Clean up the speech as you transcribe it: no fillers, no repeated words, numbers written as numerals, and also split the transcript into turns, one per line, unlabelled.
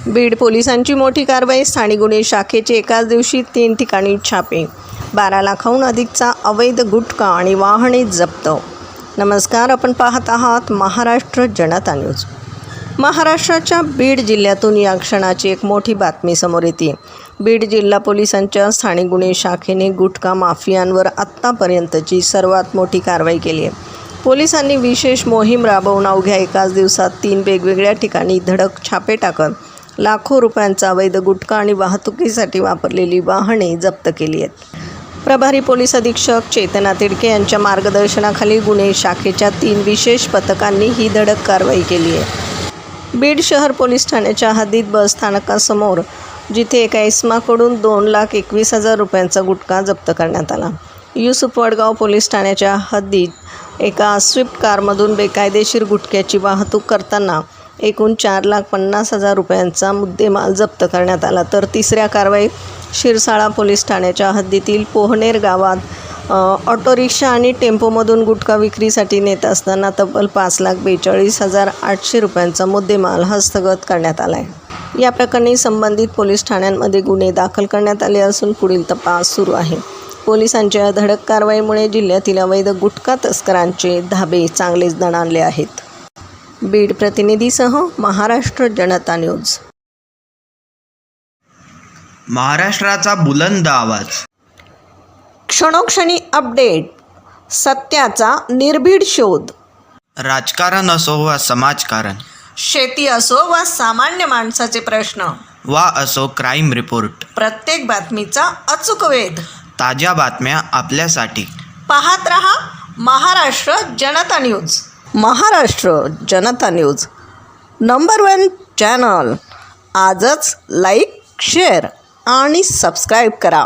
बीड पोलिसांची मोठी कारवाई. स्थानिक गुन्हे शाखेचे एकाच दिवशी 3 ठिकाणी छापे. 12 लाखाहून अधिकचा अवैध गुटखा आणि वाहने जप्त. नमस्कार, आपण पाहत आहात महाराष्ट्र जनता न्यूज. महाराष्ट्राच्या बीड जिल्ह्यातून या क्षणाची एक मोठी बातमी समोर येते. बीड जिल्हा पोलिसांच्या स्थानिक गुन्हे शाखेने गुटखा माफियांवर आत्तापर्यंतची सर्वात मोठी कारवाई केली आहे. पोलिसांनी विशेष मोहीम राबवून अवघ्या एकाच दिवसात 3 वेगवेगळ्या ठिकाणी धडक छापे टाकत लाखो रुपयांचा अवैध गुटखा आणि वाहतुकीसाठी वापरलेली वाहने जप्त केली आहेत. प्रभारी पोलीस अधीक्षक चेतना तिडके यांच्या मार्गदर्शनाखाली गुन्हे शाखेच्या 3 विशेष पथकांनी ही धडक कारवाई केली आहे. बीड शहर पोलीस ठाण्याच्या हद्दीत बस स्थानकासमोर जिथे एका इसमाकडून 2,21,000 रुपयांचा गुटखा जप्त करण्यात आला. युसुफ वडगाव पोलीस ठाण्याच्या हद्दीत एका स्विफ्ट कारमधून बेकायदेशीर गुटख्याची वाहतूक करताना एकूण 4,50,000 रुपयांचा मुद्देमाल जप्त करण्यात आला. तर तिसऱ्या कारवाईत शिरसाळा पोलीस ठाण्याच्या हद्दीतील पोहनेर गावात ऑटो रिक्षा आणि टेम्पोमधून गुटखा विक्रीसाठी नेत असताना तब्बल 5,42,800 रुपयांचा मुद्देमाल हस्तगत करण्यात आला आहे. या प्रकरणी संबंधित पोलीस ठाण्यांमध्ये गुन्हे दाखल करण्यात आले असून पुढील तपास सुरू आहे. पोलिसांच्या धडक कारवाईमुळे जिल्ह्यातील अवैध गुटखा तस्करांचे धाबे चांगलेच दणाणले आहेत. बीड प्रतिनिधीसह महाराष्ट्र जनता न्यूज.
महाराष्ट्राचा बुलंद आवाज.
क्षणोक्षणी अपडेट. सत्याचा निर्भीड शोध.
राजकारण असो वा समाजकारण,
शेती असो वा सामान्य माणसाचे प्रश्न,
वा असो क्राईम रिपोर्ट,
प्रत्येक बातमीचा अचूक वेध.
ताज्या बातम्या आपल्यासाठी.
पाहत रहा महाराष्ट्र जनता न्यूज. महाराष्ट्र जनता न्यूज नंबर 1 चॅनल. आजच लाईक, शेअर आणि सबस्क्राईब करा.